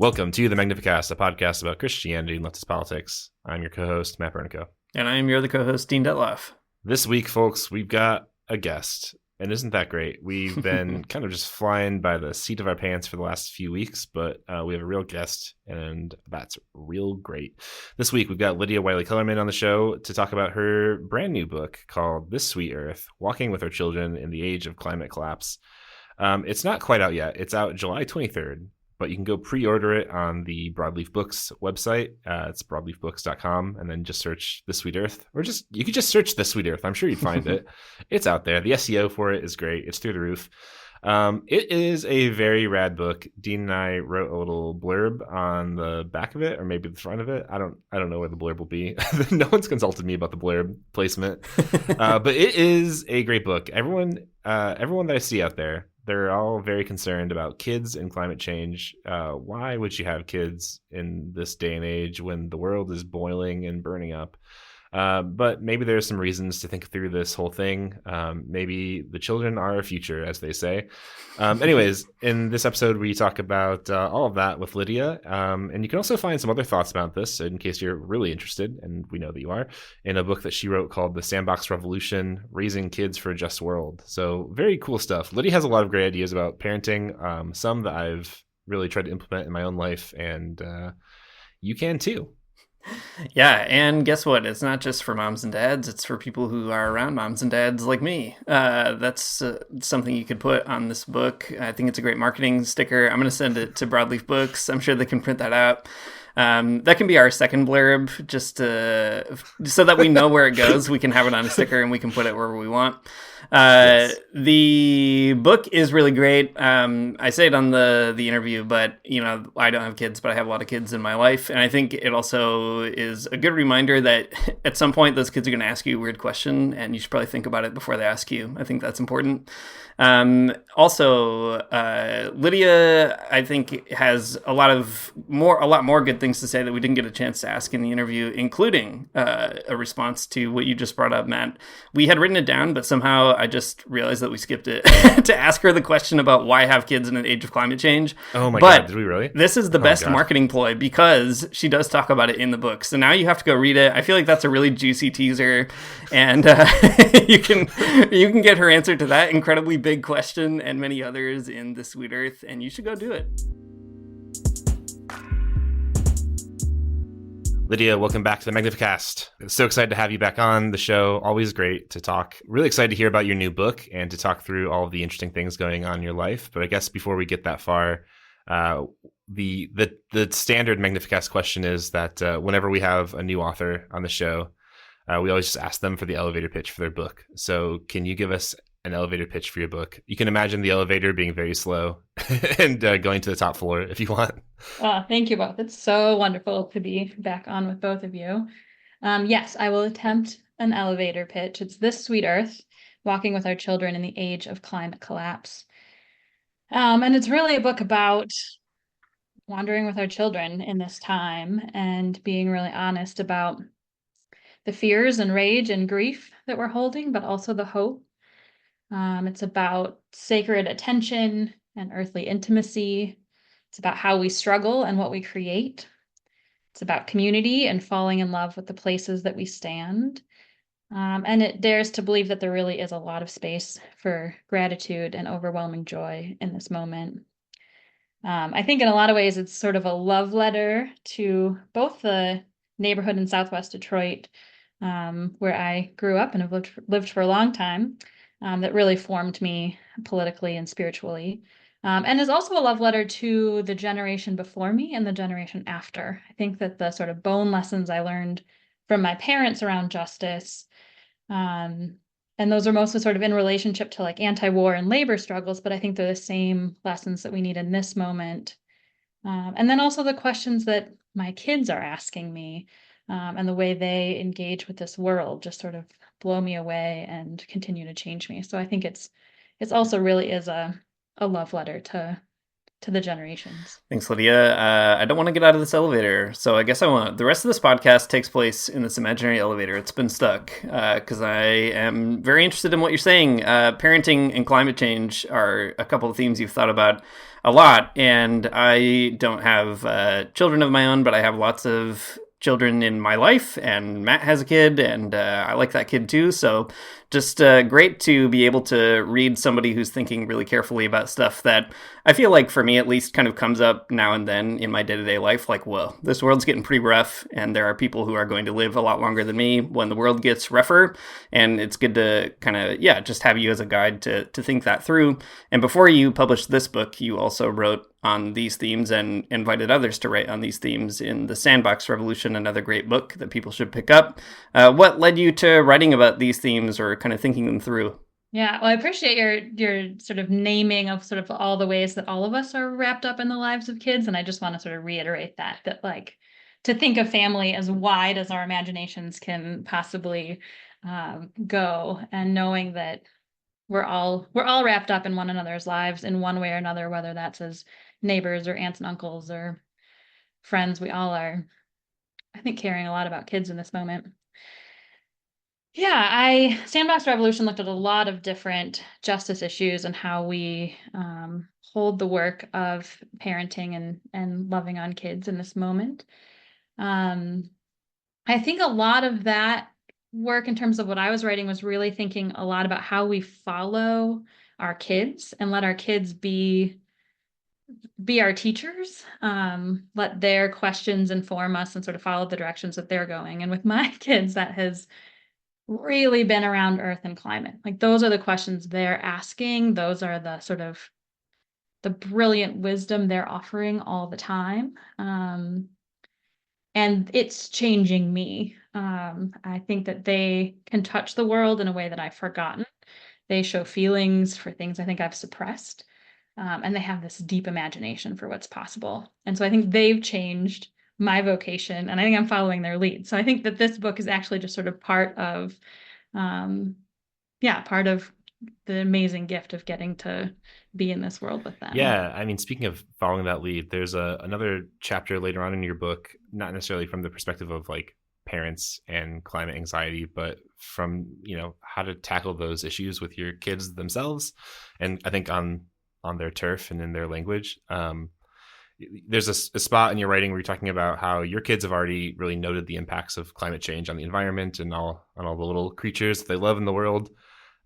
Welcome to the Magnificast, a podcast about Christianity and leftist politics. I'm your co-host, Matt Bernico. And I am your other co-host, Dean Detloff. This week, folks, we've got a guest, and isn't that great? We've been kind of just flying by the seat of our pants for the last few weeks, but we have a real guest, and that's real great. This week, we've got Lydia Wylie-Kellermann on the show to talk about her brand new book called This Sweet Earth, Walking with Our Children in the Age of Climate Collapse. It's not quite out yet. It's out July 23rd. But you can go pre-order it on the Broadleaf Books website. It's broadleafbooks.com, and then just search The Sweet Earth. Or you could just search The Sweet Earth. I'm sure you'd find it. It's out there. The SEO for it is great. It's through the roof. It is a very rad book. Dean and I wrote a little blurb on the back of it, or maybe the front of it. I don't know where the blurb will be. No one's consulted me about the blurb placement. But it is a great book. Everyone that I see out there, they're all very concerned about kids and climate change. Why would you have kids in this day and age when the world is boiling and burning up? But maybe there's some reasons to think through this whole thing. Maybe the children are our future, as they say. Anyways, in this episode, we talk about all of that with Lydia. And you can also find some other thoughts about this in case you're really interested, and we know that you are, in a book that she wrote called The Sandbox Revolution, Raising Kids for a Just World. So very cool stuff. Lydia has a lot of great ideas about parenting, some that I've really tried to implement in my own life, and you can too. Yeah, and guess what? It's not just for moms and dads. It's for people who are around moms and dads like me. That's something you could put on this book. I think it's a great marketing sticker. I'm going to send it to Broadleaf Books. I'm sure they can print that out. That can be our second blurb, just so that we know where it goes. We can have it on a sticker and we can put it wherever we want. Yes. The book is really great. I say it on the interview, but I don't have kids, but I have a lot of kids in my life, and I think it also is a good reminder that at some point those kids are going to ask you a weird question, and you should probably think about it before they ask you. I think that's important. Also, Lydia, I think, has a lot more good things to say that we didn't get a chance to ask in the interview, including a response to what you just brought up, Matt. We had written it down, but somehow I just realized that we skipped it to ask her the question about why have kids in an age of climate change. Oh my God, did we really? This is the best marketing ploy because she does talk about it in the book. So now you have to go read it. I feel like that's a really juicy teaser, and you can get her answer to that incredibly big question and many others in The Sweet Earth, and you should go do it. Lydia, welcome back to the Magnificast. So excited to have you back on the show. Always great to talk. Really excited to hear about your new book and to talk through all of the interesting things going on in your life. But I guess before we get that far, the standard Magnificast question is that whenever we have a new author on the show, we always just ask them for the elevator pitch for their book. So can you give us an elevator pitch for your book? You can imagine the elevator being very slow and going to the top floor if you want. Thank you both. It's so wonderful to be back on with both of you. Yes, I will attempt an elevator pitch. It's This Sweet Earth, Walking with Our Children in the Age of Climate Collapse. And it's really a book about wandering with our children in this time and being really honest about the fears and rage and grief that we're holding, but also the hope. It's about sacred attention and earthly intimacy. It's about how we struggle and what we create. It's about community and falling in love with the places that we stand. And it dares to believe that there really is a lot of space for gratitude and overwhelming joy in this moment. I think in a lot of ways, it's sort of a love letter to both the neighborhood in Southwest Detroit, where I grew up and have lived for a long time. That really formed me politically and spiritually, and is also a love letter to the generation before me and the generation after. I think that the sort of bone lessons I learned from my parents around justice, and those are mostly sort of in relationship to like anti-war and labor struggles, but I think they're the same lessons that we need in this moment. And then also the questions that my kids are asking me, and the way they engage with this world just sort of blow me away and continue to change me. So I think it's also really is a love letter to the generations. Thanks, Lydia. I don't want to get out of this elevator, so I guess I won't. The rest of this podcast takes place in this imaginary elevator. It's been stuck because I am very interested in what you're saying. Parenting and climate change are a couple of themes you've thought about. a lot. And I don't have children of my own, but I have lots of children in my life, and Matt has a kid, and I like that kid too. So just great to be able to read somebody who's thinking really carefully about stuff that I feel like, for me at least, kind of comes up now and then in my day-to-day life. Like, whoa, this world's getting pretty rough, and there are people who are going to live a lot longer than me when the world gets rougher. And it's good to kind of, yeah, just have you as a guide to think that through. And before you published this book, you also wrote on these themes and invited others to write on these themes in The Sandbox Revolution, another great book that people should pick up. What led you to writing about these themes or kind of thinking them through? Yeah, well, I appreciate your sort of naming of sort of all the ways that all of us are wrapped up in the lives of kids, and I just want to sort of reiterate that like to think of family as wide as our imaginations can possibly go, and knowing that we're all wrapped up in one another's lives in one way or another, whether that's as neighbors or aunts and uncles or friends. We all are, I think, caring a lot about kids in this moment. Yeah, Sandbox Revolution looked at a lot of different justice issues and how we hold the work of parenting and loving on kids in this moment. Um, I think a lot of that work in terms of what I was writing was really thinking a lot about how we follow our kids and let our kids be our teachers, let their questions inform us and sort of follow the directions that they're going. And with my kids, that has really been around earth and climate. Like those are the questions they're asking. Those are the sort of the brilliant wisdom they're offering all the time. And it's changing me. I think that they can touch the world in a way that I've forgotten. They show feelings for things I think I've suppressed. And they have this deep imagination for what's possible. And so I think they've changed my vocation, and I think I'm following their lead. So I think that this book is actually just sort of um, part of the amazing gift of getting to be in this world with them. Yeah, I mean, speaking of following that lead, there's another chapter later on in your book, not necessarily from the perspective of like parents and climate anxiety, but from, how to tackle those issues with your kids themselves, and I think on their turf and in their language. There's a spot in your writing where you're talking about how your kids have already really noted the impacts of climate change on the environment and on all the little creatures that they love in the world.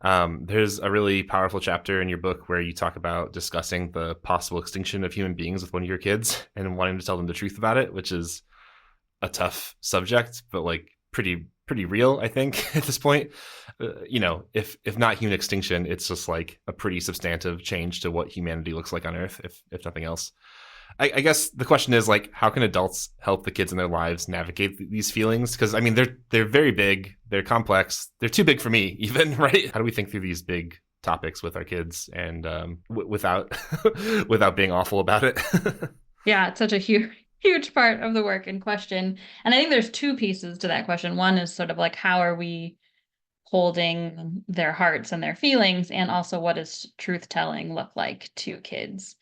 There's a really powerful chapter in your book where you talk about discussing the possible extinction of human beings with one of your kids and wanting to tell them the truth about it, which is a tough subject, but like pretty real, I think, at this point. If not human extinction, it's just like a pretty substantive change to what humanity looks like on Earth, if nothing else. I guess the question is like, how can adults help the kids in their lives navigate these feelings? Because I mean, they're very big, they're complex, they're too big for me, even, right? How do we think through these big topics with our kids and without without being awful about it? Yeah, it's such a huge part of the work in question. And I think there's two pieces to that question. One is sort of like, how are we holding their hearts and their feelings? And also, what does truth telling look like to kids?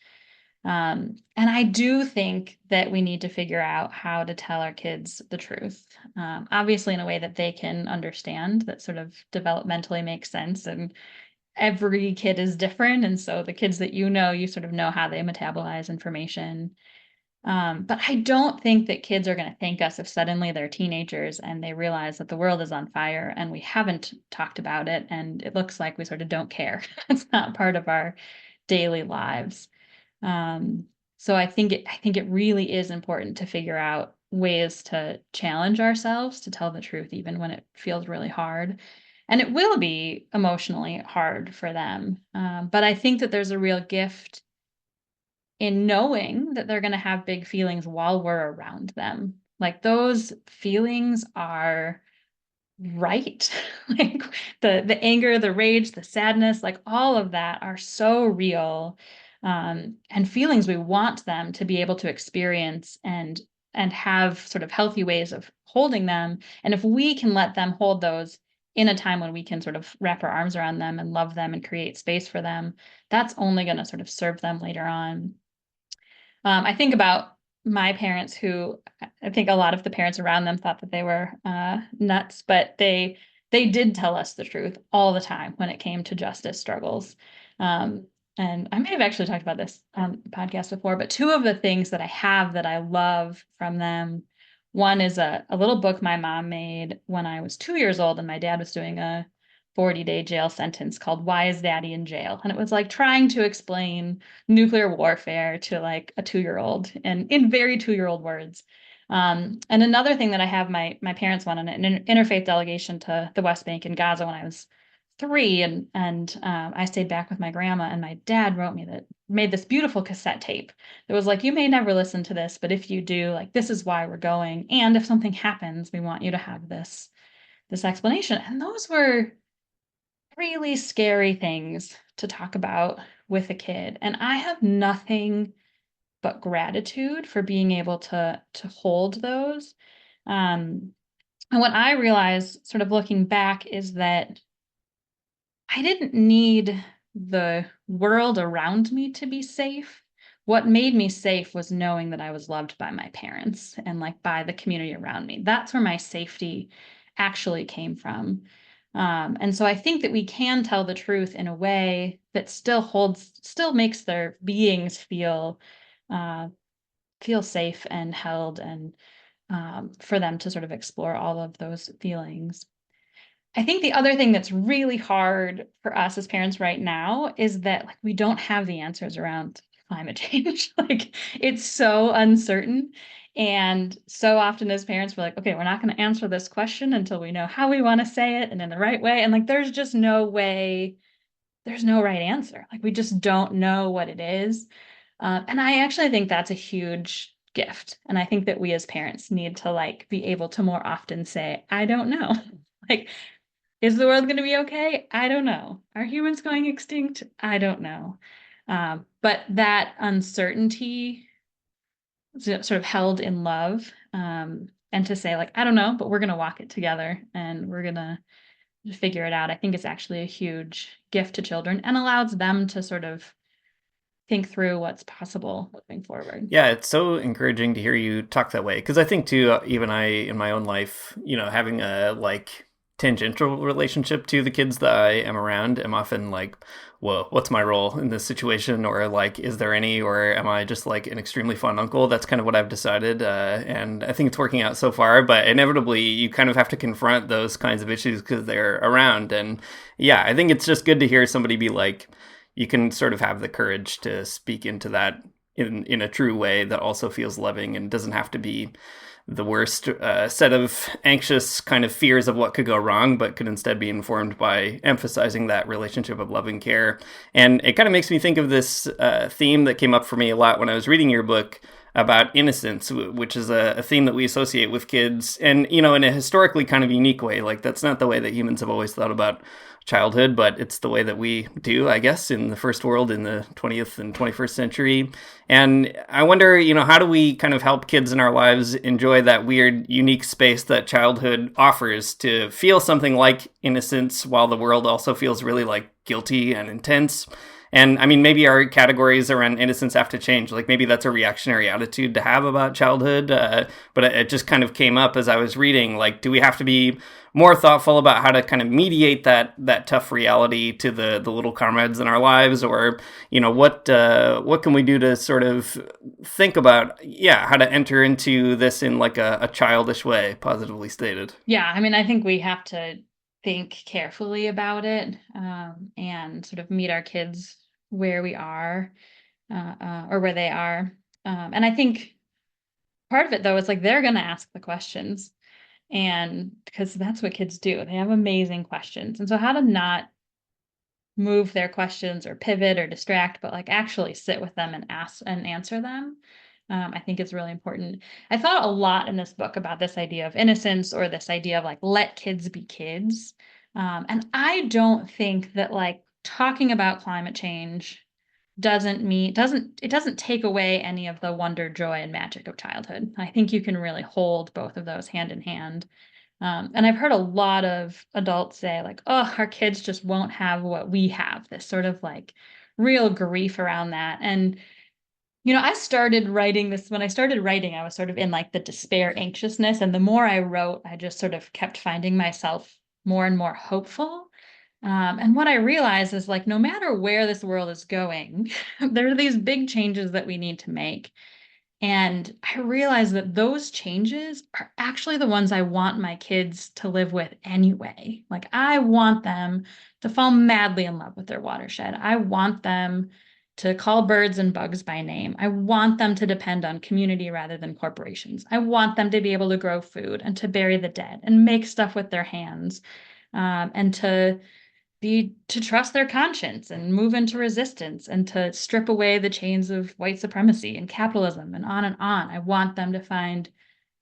And I do think that we need to figure out how to tell our kids the truth, obviously in a way that they can understand, that sort of developmentally makes sense. And every kid is different. And so the kids that you sort of know how they metabolize information. But I don't think that kids are going to thank us if suddenly they're teenagers and they realize that the world is on fire and we haven't talked about it. And it looks like we sort of don't care. It's not part of our daily lives. So I think it really is important to figure out ways to challenge ourselves to tell the truth, even when it feels really hard. And it will be emotionally hard for them. But I think that there's a real gift in knowing that they're going to have big feelings while we're around them. Like those feelings are right. Like the anger, the rage, the sadness, like all of that are so real, and feelings we want them to be able to experience and have sort of healthy ways of holding them. And if we can let them hold those in a time when we can sort of wrap our arms around them and love them and create space for them, that's only going to sort of serve them later on. I think about my parents, who I think a lot of the parents around them thought that they were nuts, but they did tell us the truth all the time when it came to justice struggles. and I may have actually talked about this on the podcast before, but two of the things that I have that I love from them, one is a little book my mom made when I was 2 years old and my dad was doing a 40-day jail sentence called Why is Daddy in Jail? And it was like trying to explain nuclear warfare to like a 2-year-old and in very 2-year-old words. And another thing that I have, my parents went on an interfaith delegation to the West Bank and Gaza when I was 3, and I stayed back with my grandma, and my dad made this beautiful cassette tape that was like, you may never listen to this, but if you do, like, this is why we're going, and if something happens, we want you to have this explanation. And those were really scary things to talk about with a kid, and I have nothing but gratitude for being able to hold those. And what I realized, sort of looking back, is that I didn't need the world around me to be safe. What made me safe was knowing that I was loved by my parents and like by the community around me. That's where my safety actually came from. And so I think that we can tell the truth in a way that still makes their beings uh, feel safe and held, and for them to sort of explore all of those feelings. I think the other thing that's really hard for us as parents right now is that like we don't have the answers around climate change. Like it's so uncertain. And so often as parents, we're like, okay, we're not going to answer this question until we know how we want to say it and in the right way. And like there's just no way, there's no right answer. Like we just don't know what it is. And I actually think that's a huge gift. And I think that we as parents need to like be able to more often say, I don't know. Like, is the world going to be okay? I don't know. Are humans going extinct? I don't know. But that uncertainty sort of held in love, and to say like, I don't know, but we're going to walk it together and we're going to figure it out. I think it's actually a huge gift to children and allows them to sort of think through what's possible moving forward. Yeah, it's so encouraging to hear you talk that way, because I think too, even I in my own life, having a like tangential relationship to the kids that I am around, am often like, whoa, what's my role in this situation? Or like, is there any, or am I just like an extremely fun uncle? That's kind of what I've decided. And I think it's working out so far, but inevitably you kind of have to confront those kinds of issues because they're around. And yeah, I think it's just good to hear somebody be like, you can sort of have the courage to speak into that in a true way that also feels loving and doesn't have to be the worst set of anxious kind of fears of what could go wrong, but could instead be informed by emphasizing that relationship of love and care. And it kind of makes me think of this theme that came up for me a lot when I was reading your book about innocence, which is a theme that we associate with kids, and in a historically kind of unique way. Like that's not the way that humans have always thought about childhood, but it's the way that we do, I guess, in the first world in the 20th and 21st century. And I wonder, how do we kind of help kids in our lives enjoy that weird, unique space that childhood offers to feel something like innocence while the world also feels really like guilty and intense? And I mean, maybe our categories around innocence have to change. Like maybe that's a reactionary attitude to have about childhood. But it just kind of came up as I was reading. Like, do we have to be more thoughtful about how to kind of mediate that tough reality to the little comrades in our lives? Or, what can we do to sort of think about, how to enter into this in like a childish way, positively stated? Yeah, I mean, I think we have to think carefully about it, and sort of meet our kids where we are, or where they are. And I think part of it, though, is like they're going to ask the questions, and because that's what kids do. They have amazing questions. And so, how to not move their questions or pivot or distract, but like actually sit with them and ask and answer them, I think is really important. I thought a lot in this book about this idea of innocence, or this idea of like, let kids be kids. And I don't think that like talking about climate change doesn't take away any of the wonder, joy, and magic of childhood. I think you can really hold both of those hand in hand. And I've heard a lot of adults say like, oh, our kids just won't have what we have, this sort of like real grief around that. And I started writing this. When I started writing, I was sort of in like the despair, anxiousness. And the more I wrote, I just sort of kept finding myself more and more hopeful. And what I realize is like, no matter where this world is going, there are these big changes that we need to make. And I realize that those changes are actually the ones I want my kids to live with anyway. Like, I want them to fall madly in love with their watershed. I want them to call birds and bugs by name. I want them to depend on community rather than corporations. I want them to be able to grow food and to bury the dead and make stuff with their hands, and to trust their conscience and move into resistance and to strip away the chains of white supremacy and capitalism and on and on. I want them to find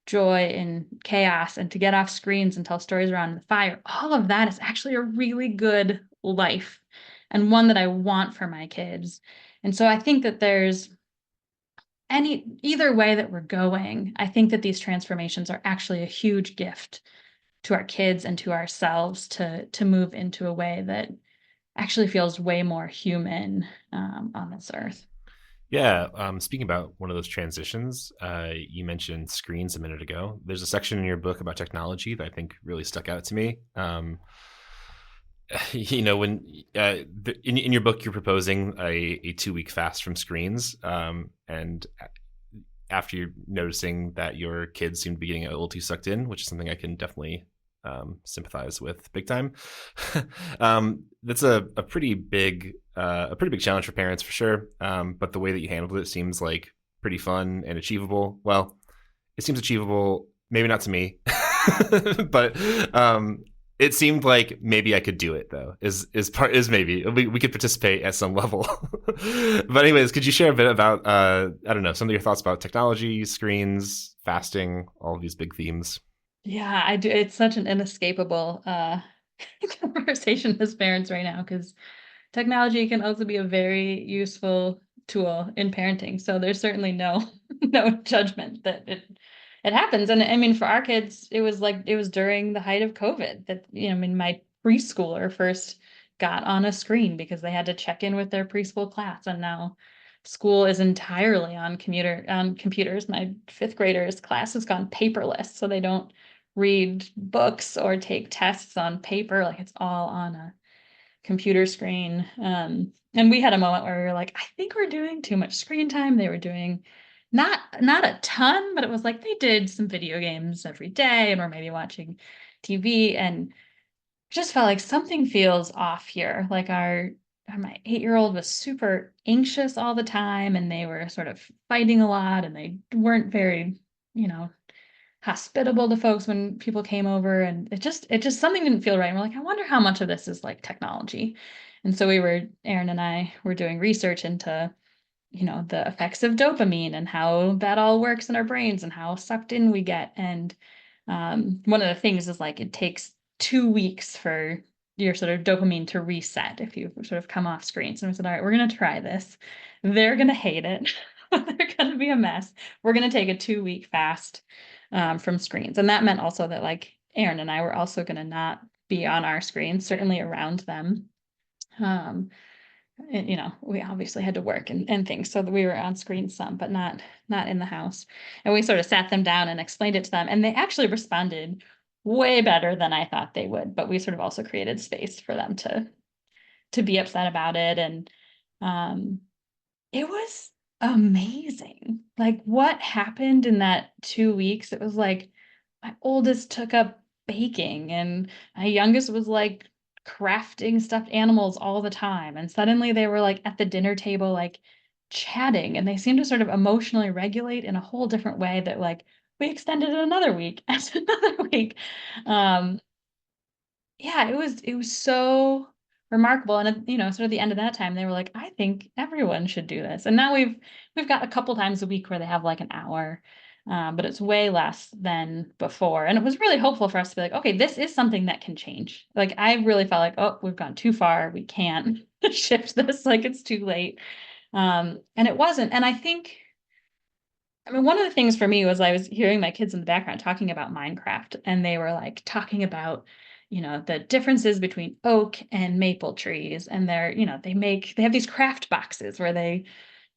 joy in chaos and to get off screens and tell stories around the fire. All of that is actually a really good life and one that I want for my kids. And so I think that there's either way that we're going, I think that these transformations are actually a huge gift to our kids and to ourselves to move into a way that actually feels way more human, on this earth. Yeah. Speaking about one of those transitions, you mentioned screens a minute ago. There's a section in your book about technology that I think really stuck out to me. When in your book, you're proposing a 2-week fast from screens. And after you're noticing that your kids seem to be getting a little too sucked in, which is something I can definitely sympathize with big time. That's a pretty big challenge for parents for sure. But the way that you handled it seems like pretty fun and achievable. Well, it seems achievable, maybe not to me, but it seemed like maybe I could do it though. Is maybe we could participate at some level. But anyways, could you share a bit about I don't know, some of your thoughts about technology, screens, fasting, all of these big themes? Yeah, I do. It's such an inescapable conversation as parents right now because technology can also be a very useful tool in parenting. So there's certainly no no judgment that it happens. And I mean, for our kids, it was during the height of COVID that, I mean, my preschooler first got on a screen because they had to check in with their preschool class, and now school is entirely on computers. My fifth grader's class has gone paperless, so they don't read books or take tests on paper. Like, it's all on a computer screen. And we had a moment where we were like, I think we're doing too much screen time. They were doing not a ton, but it was like they did some video games every day and we're maybe watching TV, and just felt like something feels off here. Like my 8-year-old was super anxious all the time, and they were sort of fighting a lot, and they weren't very, you know, hospitable to folks when people came over, and it just something didn't feel right. And we're like, I wonder how much of this is like technology. And so Aaron and I were doing research into, the effects of dopamine and how that all works in our brains and how sucked in we get. And one of the things is like it takes 2 weeks for your sort of dopamine to reset if you sort of come off screens. And we said, all right, we're going to try this. They're going to hate it. They're going to be a mess. We're going to take a 2-week fast, from screens. And that meant also that like Aaron and I were also going to not be on our screens, certainly around them. Um, and, we obviously had to work and things, so that we were on screen some, but not in the house. And we sort of sat them down and explained it to them, and they actually responded way better than I thought they would. But we sort of also created space for them to be upset about it. And it was amazing. Like, what happened in that 2 weeks? It was like my oldest took up baking, and my youngest was like crafting stuffed animals all the time. And suddenly they were like at the dinner table, like chatting, and they seemed to sort of emotionally regulate in a whole different way that like we extended it another week and another week. Um, yeah, it was so remarkable. And sort of the end of that time, they were like, I think everyone should do this. And now we've got a couple times a week where they have like an hour, but it's way less than before. And it was really hopeful for us to be like, okay, this is something that can change. Like, I really felt like, oh, we've gone too far. We can't shift this. Like, it's too late. And it wasn't. And I mean, one of the things for me was I was hearing my kids in the background talking about Minecraft, and they were like talking about, the differences between oak and maple trees. And they have these craft boxes where they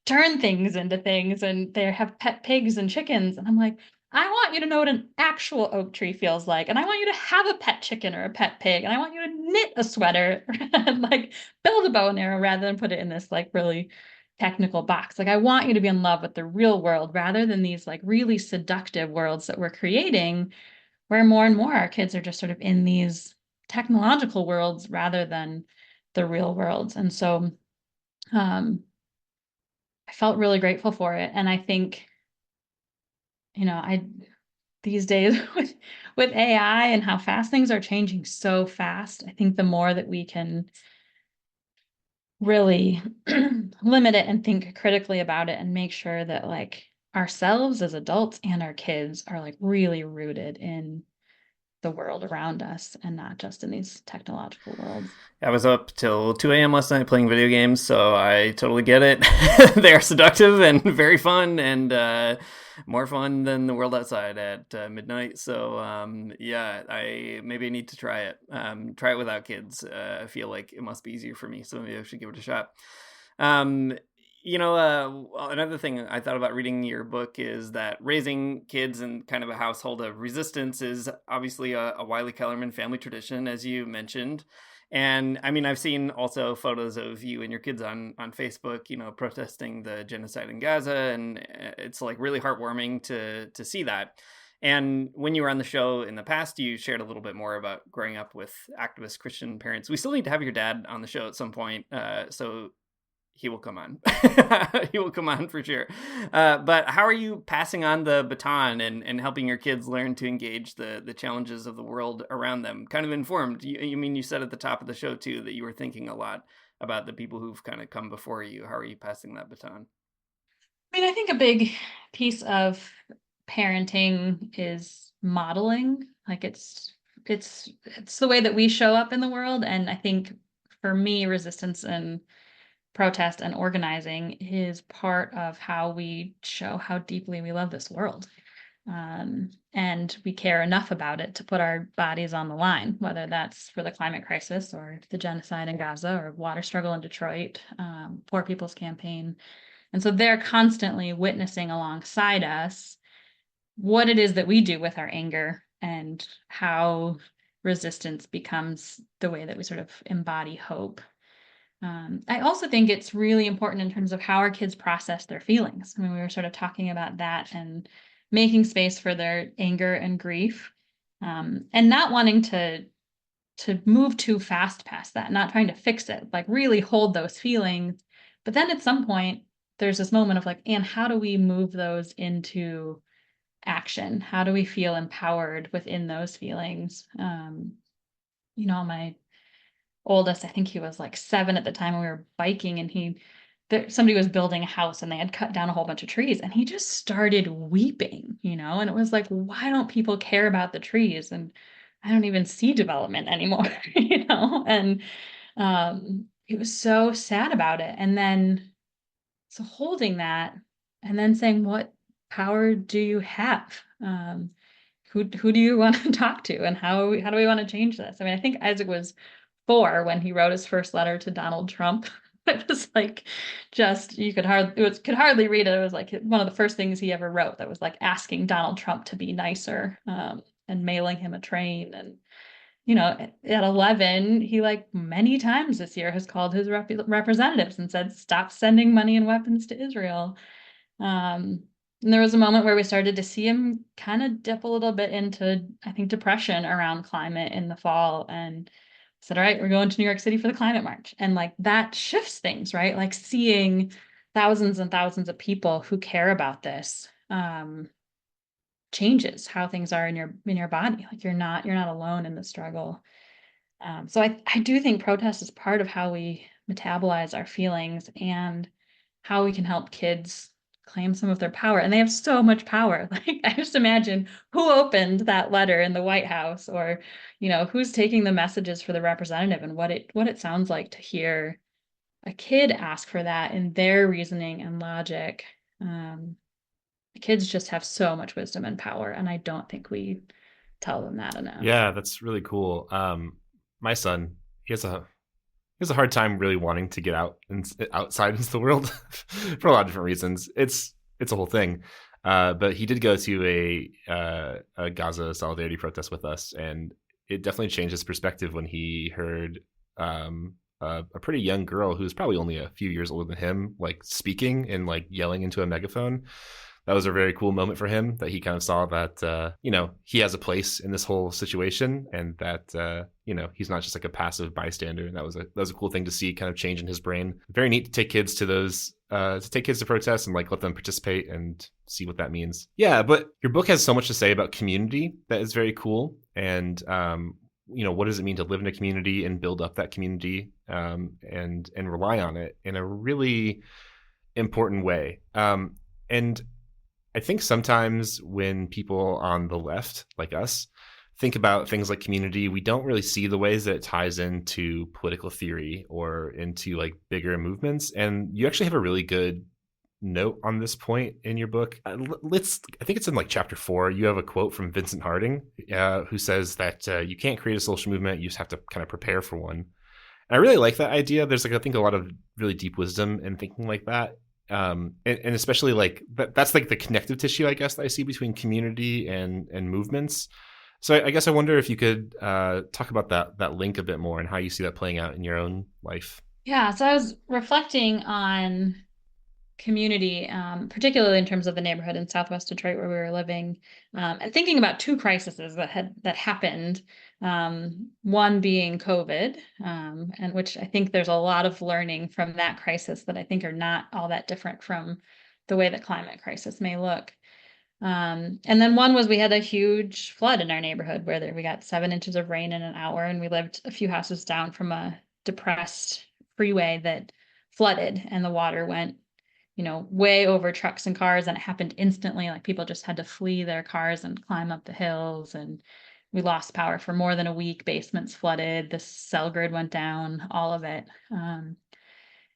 turn things into things, and they have pet pigs and chickens. And I'm like, I want you to know what an actual oak tree feels like. And I want you to have a pet chicken or a pet pig. And I want you to knit a sweater and like build a bow and arrow rather than put it in this like really technical box. Like I want you to be in love with the real world rather than these like really seductive worlds that we're creating, where more and more our kids are just sort of in these technological worlds rather than the real worlds. And so um, I felt really grateful for it. And I think, I these days with AI and how fast things are changing so fast, I think the more that we can really limit it and think critically about it and make sure that like ourselves as adults and our kids are like really rooted in the world around us and not just in these technological worlds. I was up till 2 a.m. last night playing video games, so I totally get it. They are seductive and very fun, and more fun than the world outside at midnight. So yeah, I need to try it. Try it without kids. I feel like it must be easier for me, so maybe I should give it a shot. Um, another thing I thought about reading your book is that raising kids in kind of a household of resistance is obviously a Wylie-Kellermann family tradition, as you mentioned. And I mean, I've seen also photos of you and your kids on Facebook, protesting the genocide in Gaza, and it's like really heartwarming to see that. And when you were on the show in the past, you shared a little bit more about growing up with activist Christian parents. We still need to have your dad on the show at some point, so he will come on. He will come on for sure. But how are you passing on the baton and helping your kids learn to engage the challenges of the world around them? Kind of informed. You said at the top of the show, too, that you were thinking a lot about the people who've kind of come before you. How are you passing that baton? I mean, I think a big piece of parenting is modeling. Like it's the way that we show up in the world. And I think for me, resistance and protest and organizing is part of how we show how deeply we love this world. And we care enough about it to put our bodies on the line, whether that's for the climate crisis or the genocide in Gaza or water struggle in Detroit, Poor People's Campaign. And so they're constantly witnessing alongside us what it is that we do with our anger and how resistance becomes the way that we sort of embody hope. I also think it's really important in terms of how our kids process their feelings. I mean, we were sort of talking about that and making space for their anger and grief, and not wanting to move too fast past that, not trying to fix it, like really hold those feelings. But then at some point, there's this moment of like, and how do we move those into action? How do we feel empowered within those feelings? My oldest, I think he was like 7 at the time, we were biking and somebody was building a house and they had cut down a whole bunch of trees and he just started weeping, and it was like, why don't people care about the trees? And I don't even see development anymore, and he was so sad about it. And then so holding that and then saying, what power do you have? Who do you want to talk to and how do we want to change this? I mean, I think Isaac was 4 when he wrote his first letter to Donald Trump. It was like just you could hardly read it. It was like one of the first things he ever wrote that was like asking Donald Trump to be nicer, and mailing him a train. And at 11, he like many times this year has called his representatives and said, stop sending money and weapons to Israel. And there was a moment where we started to see him kind of dip a little bit into, I think, depression around climate in the fall, and said, all right, we're going to New York City for the climate march. And like that shifts things, right? Like seeing thousands and thousands of people who care about this, changes how things are in your body. Like you're not alone in the struggle. So I do think protest is part of how we metabolize our feelings and how we can help kids claim some of their power. And they have so much power. Like I just imagine who opened that letter in the White House, or who's taking the messages for the representative, and what it sounds like to hear a kid ask for that in their reasoning and logic. The kids just have so much wisdom and power, and I don't think we tell them that enough. Yeah, that's really cool. My son, he has a hard time really wanting to get outside into the world for a lot of different reasons. It's a whole thing. But he did go to a Gaza solidarity protest with us, and it definitely changed his perspective when he heard a pretty young girl who's probably only a few years older than him, like speaking and like yelling into a megaphone. That was a very cool moment for him, that he kind of saw that he has a place in this whole situation, and that he's not just like a passive bystander. And that was a cool thing to see, kind of change in his brain. Very neat to take kids to those to take kids to protests and like let them participate and see what that means. Yeah, but your book has so much to say about community that is very cool. And what does it mean to live in a community and build up that community, and rely on it in a really important way. And I think sometimes when people on the left, like us, think about things like community, we don't really see the ways that it ties into political theory or into like bigger movements. And you actually have a really good note on this point in your book. I think it's in like chapter 4. You have a quote from Vincent Harding, who says that you can't create a social movement, you just have to kind of prepare for one. And I really like that idea. There's like, I think, a lot of really deep wisdom in thinking like that. And especially like that's like the connective tissue, I guess, that I see between community and movements. So I guess I wonder if you could talk about that link a bit more and how you see that playing out in your own life. Yeah, so I was reflecting on community, particularly in terms of the neighborhood in Southwest Detroit where we were living, and thinking about two crises that happened. One being COVID, and which I think there's a lot of learning from that crisis that I think are not all that different from the way the climate crisis may look. And then one was we had a huge flood in our neighborhood where we got 7 inches of rain in an hour, and we lived a few houses down from a depressed freeway that flooded, and the water went way over trucks and cars, and it happened instantly. Like people just had to flee their cars and climb up the hills, and we lost power for more than a week. Basements flooded, the cell grid went down, all of it. And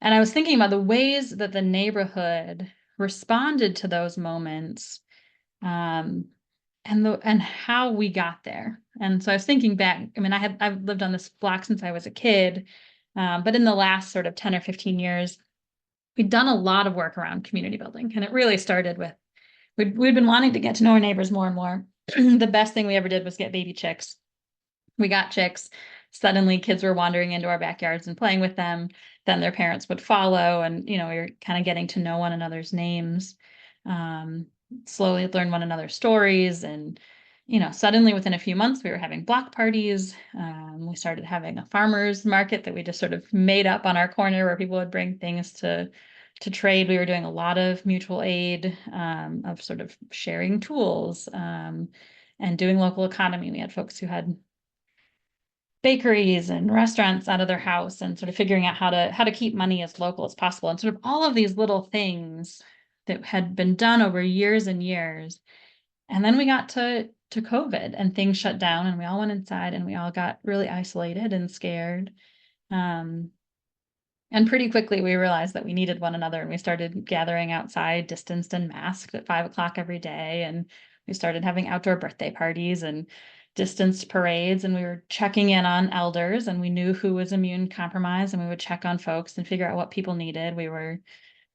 I was thinking about the ways that the neighborhood responded to those moments, um, and how we got there. And so I was thinking back. I mean, I've lived on this block since I was a kid, but in the last sort of 10 or 15 years, we'd done a lot of work around community building, and it really started with we'd been wanting to get to know our neighbors more and more. The best thing we ever did was get baby chicks. We got chicks. Suddenly, kids were wandering into our backyards and playing with them. Then their parents would follow, and we were kind of getting to know one another's names. Slowly learn one another's stories, and suddenly within a few months we were having block parties. We started having a farmers market that we just sort of made up on our corner where people would bring things to trade. We were doing a lot of mutual aid, of sort of sharing tools, and doing local economy. We had folks who had bakeries and restaurants out of their house, and sort of figuring out how to keep money as local as possible, and sort of all of these little things that had been done over years and years. And then we got to COVID, and things shut down, and we all went inside, and we all got really isolated and scared. And pretty quickly we realized that we needed one another, and we started gathering outside, distanced and masked, at 5 o'clock every day. And we started having outdoor birthday parties and distanced parades, and we were checking in on elders, and we knew who was immune compromised, and we would check on folks and figure out what people needed. We were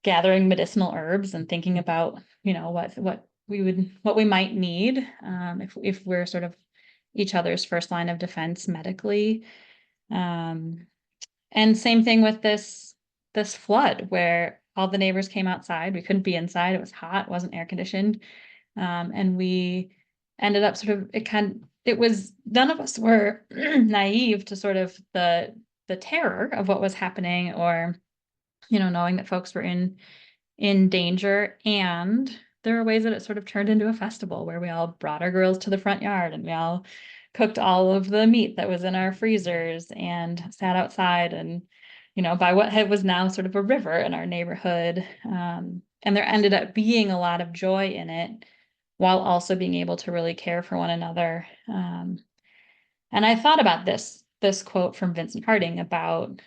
gathering medicinal herbs and thinking about, what we might need, if we're sort of each other's first line of defense medically. And same thing with this flood where all the neighbors came outside. We couldn't be inside. It was hot, it wasn't air conditioned. And we ended up it was, none of us were naive to sort of the terror of what was happening, or, knowing that folks were in danger. And there were ways that it sort of turned into a festival where we all brought our girls to the front yard, and we all cooked all of the meat that was in our freezers and sat outside, and by what was now sort of a river in our neighborhood. And there ended up being a lot of joy in it, while also being able to really care for one another. And I thought about this quote from Vincent Harding about,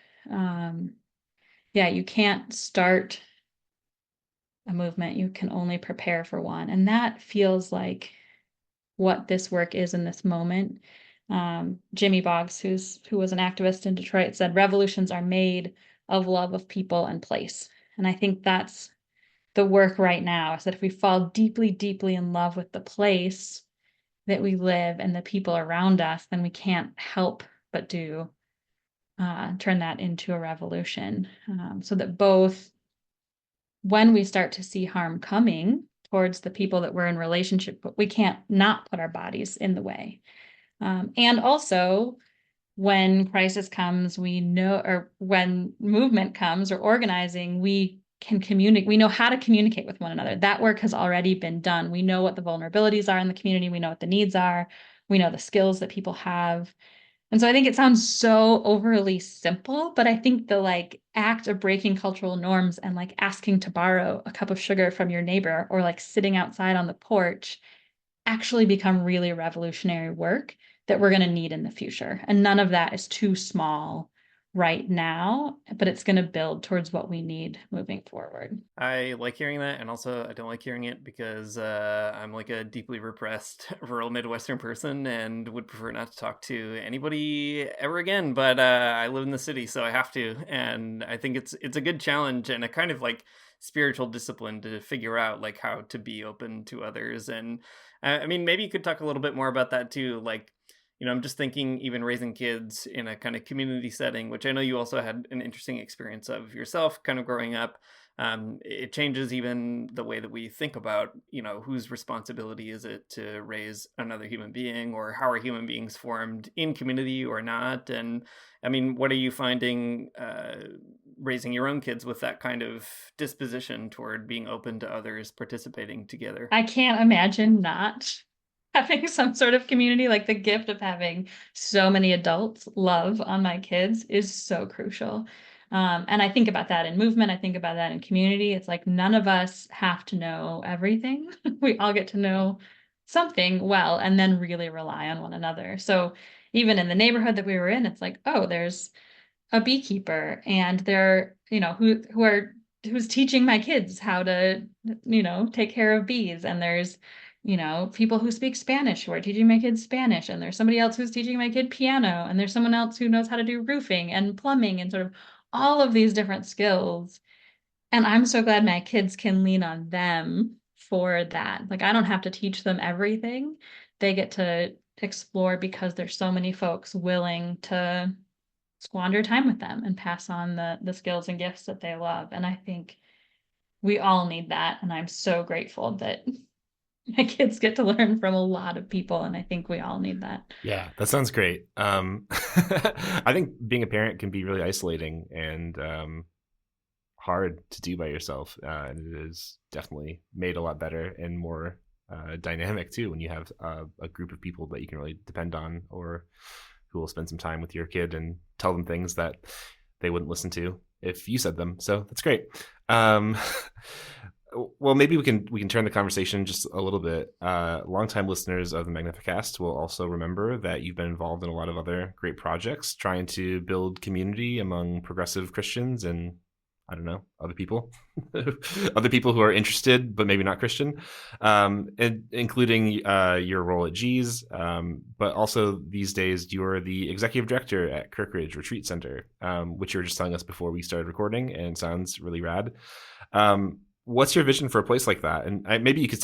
you can't start a movement, you can only prepare for one. And that feels like what this work is in this moment. Jimmy Boggs, who was an activist in Detroit, said revolutions are made of love of people and place. And I think that's the work right now is that if we fall deeply, deeply in love with the place that we live and the people around us, then we can't help but turn that into a revolution. So that both when we start to see harm coming towards the people that we're in relationship with, we can't not put our bodies in the way. And also, when crisis comes, we know, or when movement comes or organizing, we can communicate. We know how to communicate with one another. That work has already been done. We know what the vulnerabilities are in the community. We know what the needs are. We know the skills that people have. And so I think it sounds so overly simple, but I think the like act of breaking cultural norms and like asking to borrow a cup of sugar from your neighbor or like sitting outside on the porch actually become really revolutionary work that we're going to need in the future. And none of that is too small right now, but it's going to build towards what we need moving forward. I like hearing that, and also I don't like hearing it because I'm like a deeply repressed rural Midwestern person and would prefer not to talk to anybody ever again. But I live in the city, so I have to, and I think it's a good challenge and a kind of like spiritual discipline to figure out like how to be open to others. And I mean, maybe you could talk a little bit more about that too, like. I'm just thinking even raising kids in a kind of community setting, which I know you also had an interesting experience of yourself kind of growing up. It changes even the way that we think about, whose responsibility is it to raise another human being, or how are human beings formed in community or not? And I mean, what are you finding raising your own kids with that kind of disposition toward being open to others participating together? I can't imagine not having some sort of community. Like the gift of having so many adults love on my kids is so crucial. And I think about that in movement. I think about that in community. It's like none of us have to know everything. We all get to know something well and then really rely on one another. So even in the neighborhood that we were in, it's like, oh, there's a beekeeper and they're, who's teaching my kids how to, take care of bees. And there's, people who speak Spanish who are teaching my kids Spanish. And there's somebody else who's teaching my kid piano. And there's someone else who knows how to do roofing and plumbing and sort of all of these different skills. And I'm so glad my kids can lean on them for that. Like I don't have to teach them everything. They get to explore because there's so many folks willing to squander time with them and pass on the skills and gifts that they love. And I think we all need that. And I'm so grateful that my kids get to learn from a lot of people. And I think we all need that. Yeah, that sounds great. I think being a parent can be really isolating and hard to do by yourself. And it is definitely made a lot better and more dynamic too when you have a group of people that you can really depend on, or who will spend some time with your kid and tell them things that they wouldn't listen to if you said them. So that's great. Well, maybe we can turn the conversation just a little bit. Longtime listeners of the Magnificast will also remember that you've been involved in a lot of other great projects trying to build community among progressive Christians and, I don't know, other people, other people who are interested but maybe not Christian, and including your role at G's, but also these days you're the executive director at Kirkridge Retreat Center, which you were just telling us before we started recording, and sounds really rad. What's your vision for a place like that? And maybe you could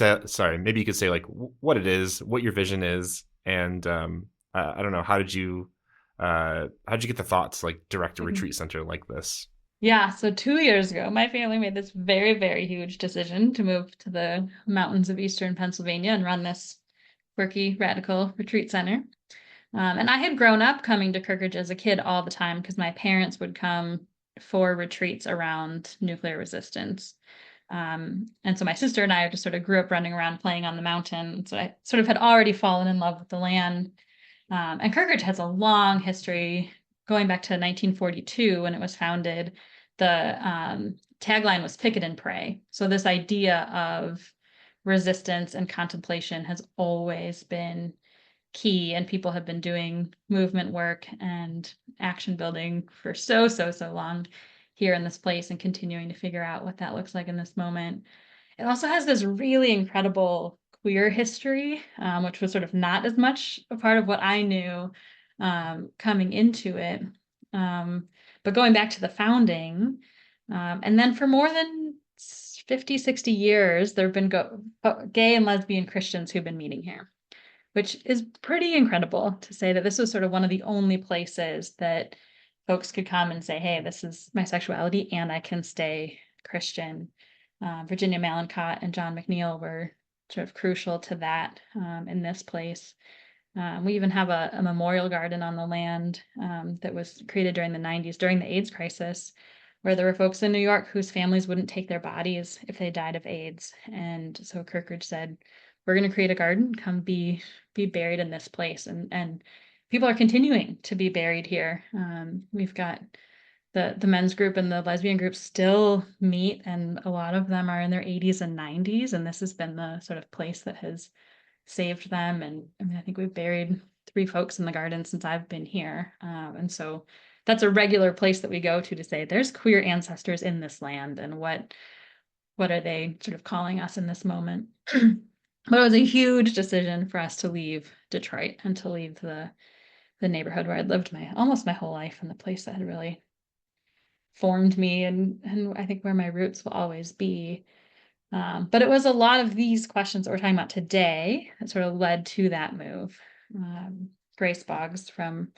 say like what it is, what your vision is, and I don't know, how did you get the thought to like direct a retreat center like this? Yeah, so 2 years ago, my family made this very, very huge decision to move to the mountains of eastern Pennsylvania and run this quirky, radical retreat center. And I had grown up coming to Kirkridge as a kid all the time because my parents would come for retreats around nuclear resistance. And so my sister and I just sort of grew up running around playing on the mountain. So I sort of had already fallen in love with the land. And Kirkridge has a long history going back to 1942 when it was founded. The tagline was picket and pray. So this idea of resistance and contemplation has always been key, and people have been doing movement work and action building for so long here in this place and continuing to figure out what that looks like in this moment. It also has this really incredible queer history, which was sort of not as much a part of what I knew coming into it. But going back to the founding, and then for more than 50, 60 years, there have been gay and lesbian Christians who've been meeting here, which is pretty incredible to say that this was sort of one of the only places that folks could come and say, hey, this is my sexuality and I can stay Christian. Virginia Malincott and John McNeil were sort of crucial to that in this place. We even have a memorial garden on the land that was created during the 90s, during the AIDS crisis, where there were folks in New York whose families wouldn't take their bodies if they died of AIDS. And so Kirkridge said, we're going to create a garden, come be buried in this place. And people are continuing to be buried here. We've got the men's group and the lesbian group still meet, and a lot of them are in their 80s and 90s, and this has been the sort of place that has saved them. And I mean, I think we've buried 3 folks in the garden since I've been here, and so that's a regular place that we go to say there's queer ancestors in this land, and what are they sort of calling us in this moment. But it was a huge decision for us to leave Detroit and to leave the neighborhood where I'd lived almost my whole life, and the place that had really formed me, and I think where my roots will always be. But it was a lot of these questions that we're talking about today that sort of led to that move. Grace Boggs from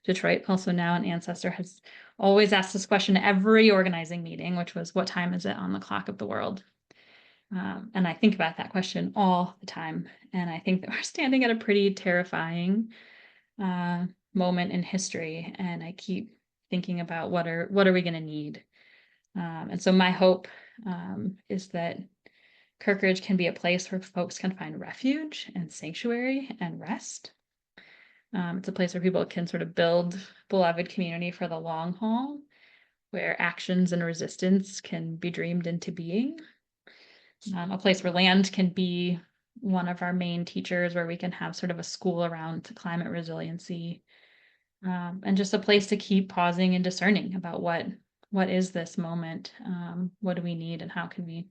Detroit, also now an ancestor, has always asked this question at every organizing meeting, which was, what time is it on the clock of the world? And I think about that question all the time. And I think that we're standing at a pretty terrifying moment in history. And I keep thinking about what are we going to need? And so my hope is that Kirkridge can be a place where folks can find refuge and sanctuary and rest. It's a place where people can sort of build beloved community for the long haul, where actions and resistance can be dreamed into being. A place where land can be one of our main teachers, where we can have sort of a school around climate resiliency, and just a place to keep pausing and discerning about what is this moment, what do we need, and how can we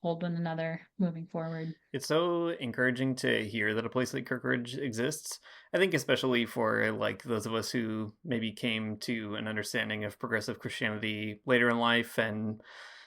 hold one another moving forward. It's so encouraging to hear that a place like Kirkridge exists. I think especially for like those of us who maybe came to an understanding of progressive Christianity later in life and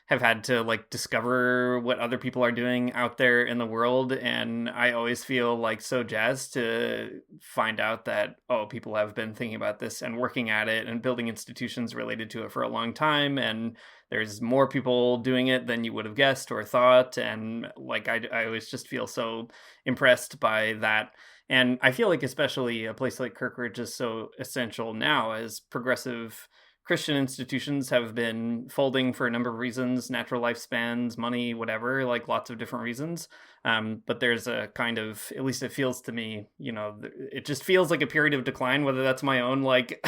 have had to like discover what other people are doing out there in the world. And I always feel like so jazzed to find out that, oh, people have been thinking about this and working at it and building institutions related to it for a long time. And there's more people doing it than you would have guessed or thought. And like, I always just feel so impressed by that. And I feel like especially a place like Kirkridge is so essential now, as progressive Christian institutions have been folding for a number of reasons, natural lifespans, money, whatever, like lots of different reasons. But there's a kind of, at least it feels to me, it just feels like a period of decline, whether that's my own like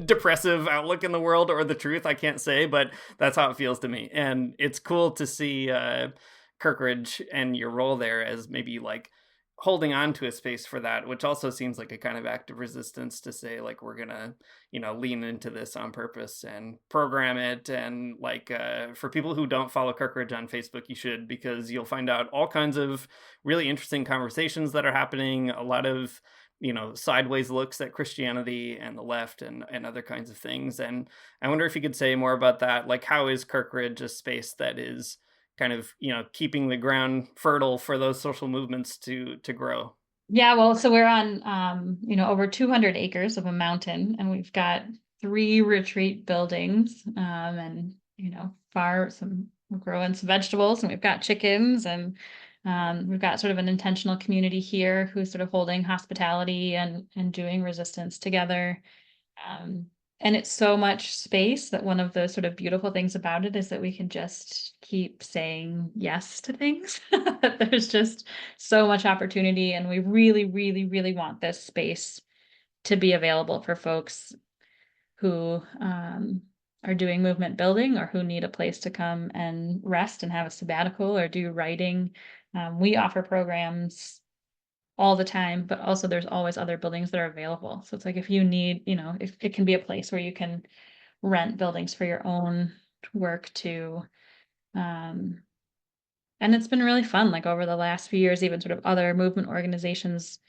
depressive outlook in the world or the truth, I can't say, but that's how it feels to me. And it's cool to see Kirkridge and your role there as maybe like holding on to a space for that, which also seems like a kind of act of resistance to say like we're gonna lean into this on purpose and program it. And like for people who don't follow Kirkridge on Facebook, you should, because you'll find out all kinds of really interesting conversations that are happening, a lot of sideways looks at Christianity and the left and other kinds of things. And I wonder if you could say more about that. Like, how is Kirkridge a space that is kind of, keeping the ground fertile for those social movements to grow? Yeah, well, so we're on, over 200 acres of a mountain, and we've got 3 retreat buildings, and, we're growing some vegetables, and we've got chickens, and we've got sort of an intentional community here who's sort of holding hospitality and doing resistance together. And it's so much space that one of the sort of beautiful things about it is that we can just keep saying yes to things. There's just so much opportunity, and we really, really, really want this space to be available for folks who are doing movement building or who need a place to come and rest and have a sabbatical or do writing. We offer programs all the time, but also there's always other buildings that are available. So it's like, if you need, if it can be a place where you can rent buildings for your own work too. And it's been really fun, like over the last few years, even sort of other movement organizations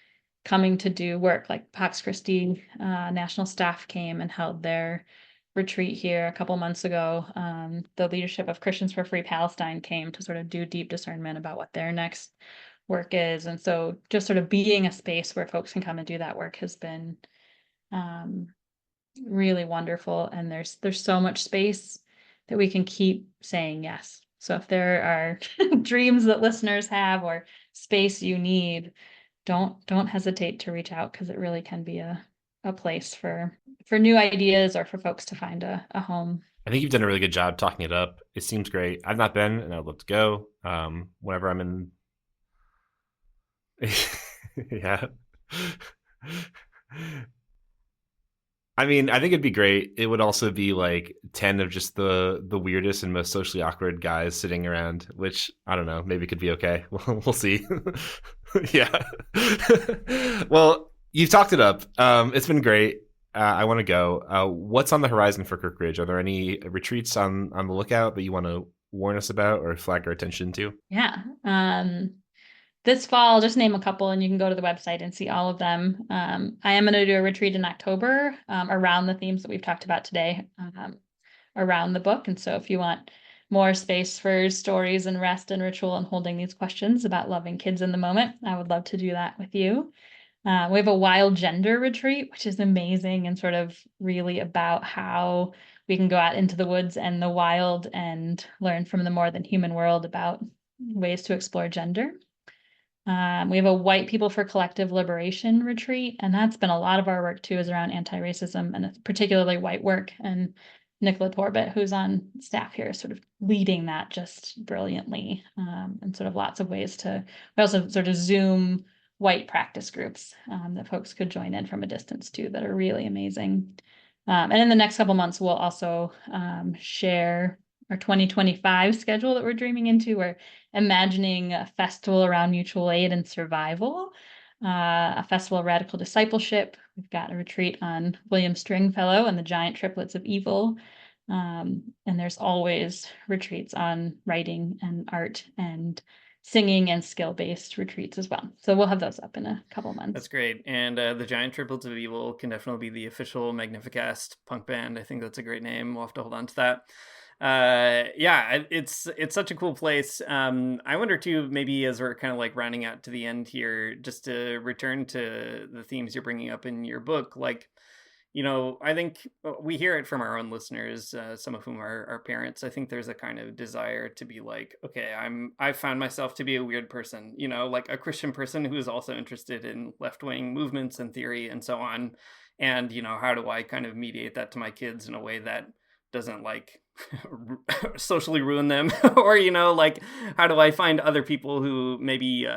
coming to do work, like Pax Christi National Staff came and held their retreat here a couple months ago. The leadership of Christians for Free Palestine came to sort of do deep discernment about what their next work is. And so just sort of being a space where folks can come and do that work has been really wonderful. And there's so much space that we can keep saying yes. So if there are dreams that listeners have or space you need, don't hesitate to reach out, because it really can be a place for new ideas or for folks to find a home. I think you've done a really good job talking it up. It seems great. I've not been, and I'd love to go. Whenever I'm in, yeah. I mean, I think it'd be great. It would also be like 10 of just the weirdest and most socially awkward guys sitting around, which I don't know, maybe could be okay. We'll see. Yeah. Well, you've talked it up. It's been great. I want to go. What's on the horizon for Kirkridge? Are there any retreats on the lookout that you want to warn us about or flag our attention to? Yeah. This fall, I'll just name a couple and you can go to the website and see all of them. I am going to do a retreat in October around the themes that we've talked about today, around the book. And so if you want more space for stories and rest and ritual and holding these questions about loving kids in the moment, I would love to do that with you. We have a wild gender retreat, which is amazing and sort of really about how we can go out into the woods and the wild and learn from the more than human world about ways to explore gender. We have a White People for Collective Liberation retreat, and that's been a lot of our work too, is around anti-racism, and it's particularly white work. And Nicola Torbett, who's on staff here, is sort of leading that just brilliantly, and sort of lots of ways to. We also sort of Zoom white practice groups that folks could join in from a distance too, that are really amazing. And in the next couple months, we'll also share our 2025 schedule that we're dreaming into. We're imagining a festival around mutual aid and survival, a festival of radical discipleship. We've got a retreat on William Stringfellow and the giant triplets of evil. And there's always retreats on writing and art and singing and skill-based retreats as well. So we'll have those up in a couple months. That's great. And the Giant Triplets of Evil can definitely be the official Magnificast punk band. I think that's a great name. We'll have to hold on to that. Yeah, it's such a cool place. I wonder too, maybe as we're kind of like rounding out to the end here, just to return to the themes you're bringing up in your book, like, you know, I think we hear it from our own listeners, some of whom are parents. I think there's a kind of desire to be like, okay, I found myself to be a weird person, you know, like a Christian person who is also interested in left-wing movements and theory and so on. And, you know, how do I kind of mediate that to my kids in a way that doesn't like socially ruin them? Or, you know, like, how do I find other people who maybe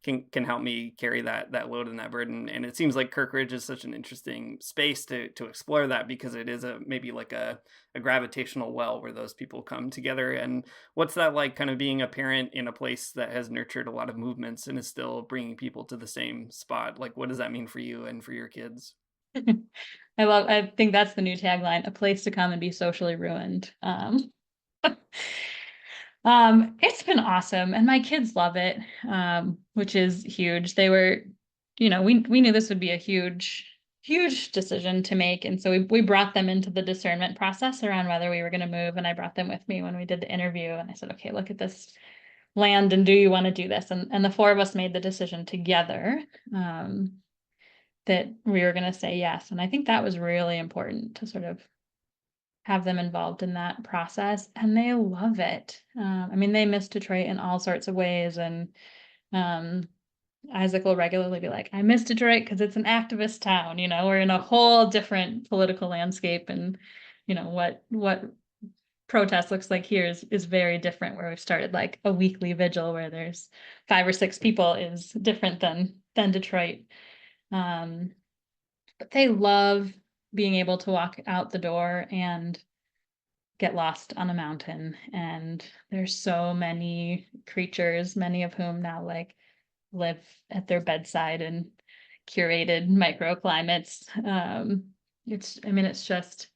can help me carry that load and that burden? And it seems like Kirkridge is such an interesting space to explore that, because it is maybe like a gravitational well where those people come together. And what's that like, kind of being a parent in a place that has nurtured a lot of movements and is still bringing people to the same spot? Like, what does that mean for you and for your kids? I think that's the new tagline, a place to come and be socially ruined. It's been awesome, and my kids love it, which is huge. They were, you know, we knew this would be a huge decision to make, and so we brought them into the discernment process around whether we were going to move, and I brought them with me when we did the interview, and I said, okay, look at this land, and do you want to do this? And the four of us made the decision together. That we were going to say yes. And I think that was really important to sort of have them involved in that process. And they love it. I mean, they miss Detroit in all sorts of ways. And Isaac will regularly be like, I miss Detroit because it's an activist town. You know, we're in a whole different political landscape. And, you know, what protest looks like here is very different, where we've started like a weekly vigil where there's 5 or 6 people is different than Detroit. But they love being able to walk out the door and get lost on a mountain. And there's so many creatures, many of whom now like live at their bedside in curated microclimates. It's just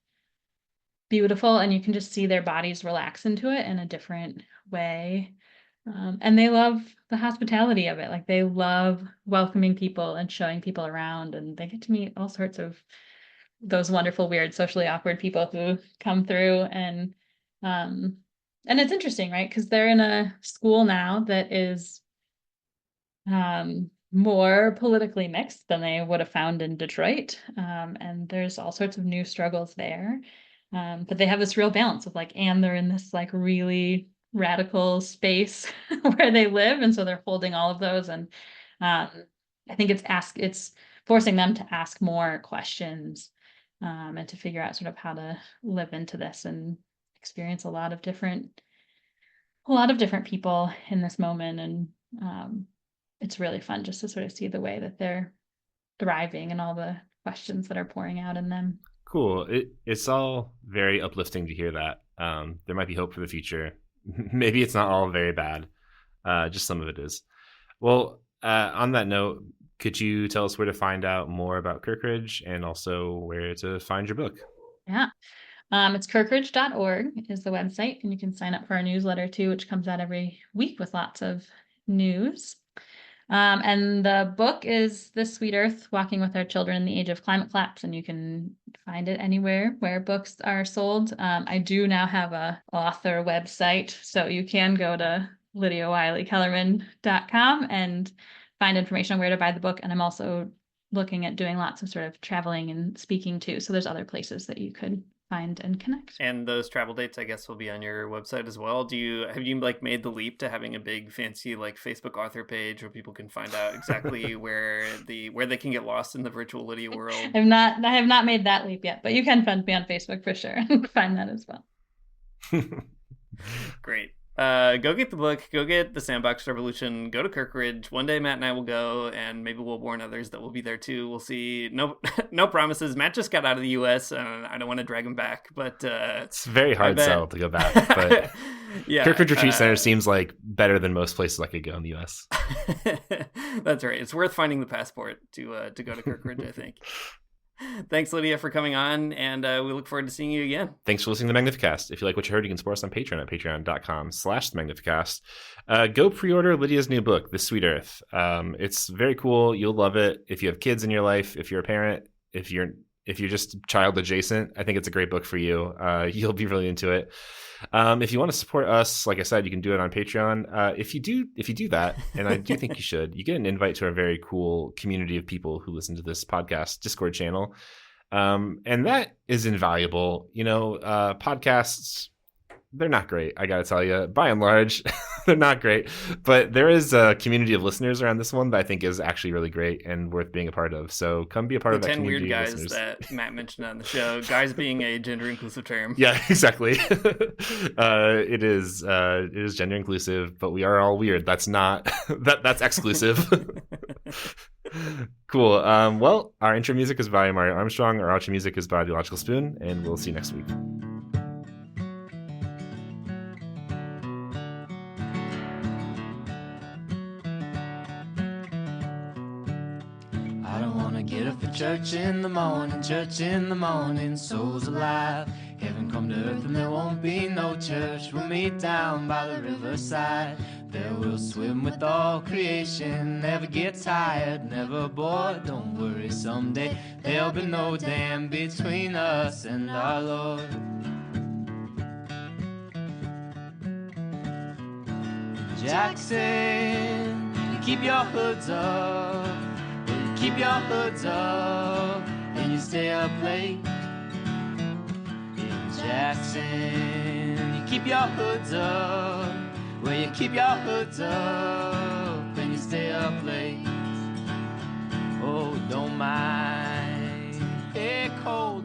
beautiful, and you can just see their bodies relax into it in a different way. And they love the hospitality of it. Like, they love welcoming people and showing people around, and they get to meet all sorts of those wonderful, weird, socially awkward people who come through. And it's interesting, right? Because they're in a school now that is more politically mixed than they would have found in Detroit. And there's all sorts of new struggles there. But they have this real balance of like, and they're in this like really radical space where they live. And so they're holding all of those. And I think it's forcing them to ask more questions and to figure out sort of how to live into this and experience a lot of different people in this moment. And it's really fun just to sort of see the way that they're thriving and all the questions that are pouring out in them. Cool. It's all very uplifting to hear that. There might be hope for the future. Maybe it's not all very bad. Just some of it is. Well, on that note, could you tell us where to find out more about Kirkridge and also where to find your book? Yeah. It's kirkridge.org is the website, and you can sign up for our newsletter too, which comes out every week with lots of news. And the book is This Sweet Earth, Walking with Our Children in the Age of Climate Collapse, and you can find it anywhere where books are sold. I do now have a author website, so you can go to Wylie-Kellermann.com and find information on where to buy the book. And I'm also looking at doing lots of sort of traveling and speaking too. So there's other places that you could find and connect. And those travel dates, I guess, will be on your website as well. Have you like made the leap to having a big fancy like Facebook author page where people can find out exactly where they can get lost in the virtual Lydia world? I have not made that leap yet, but you can find me on Facebook for sure and find that as well. Great. Go get the book, go get the Sandbox Revolution, go to Kirkridge. One day Matt and I will go, and maybe we'll warn others that we'll be there too. We'll see. No promises. Matt just got out of the US, and I don't want to drag him back, but it's a very hard sell to go back. But yeah, Kirkridge Retreat Center seems like better than most places I could go in the US. That's right. It's worth finding the passport to go to Kirkridge, I think. Thanks, Lydia, for coming on, and we look forward to seeing you again. Thanks for listening to Magnificast. If you like what you heard, you can support us on Patreon at patreon.com/Magnificast. Go pre-order Lydia's new book, This Sweet Earth. It's very cool. You'll love it. If you have kids in your life, if you're a parent, if you're just child adjacent, I think it's a great book for you. You'll be really into it. If you want to support us, like I said, you can do it on Patreon. If you do that, and I do think you should, you get an invite to a very cool community of people who listen to this podcast Discord channel. And that is invaluable. Podcasts, they're not great. I got to tell you, by and large, they're not great, but there is a community of listeners around this one that I think is actually really great and worth being a part of. So come be a part of that community. 10 weird guys that Matt mentioned on the show, guys being a gender inclusive term. Yeah, exactly. It is gender inclusive, but we are all weird. That's not, that's exclusive. Cool. Well, our intro music is by Mario Armstrong. Our outro music is by The Logical Spoon, and we'll see you next week. Get up for church in the morning, souls alive. Heaven come to earth and there won't be no church. We'll meet down by the riverside. There we'll swim with all creation. Never get tired, never bored. Don't worry, someday there'll be no dam between us and our Lord. Jackson, keep your hoods up. Keep your hoods up and you stay up late. In Jackson, you keep your hoods up. Well, you keep your hoods up and you stay up late. Oh, don't mind. Hey, cold.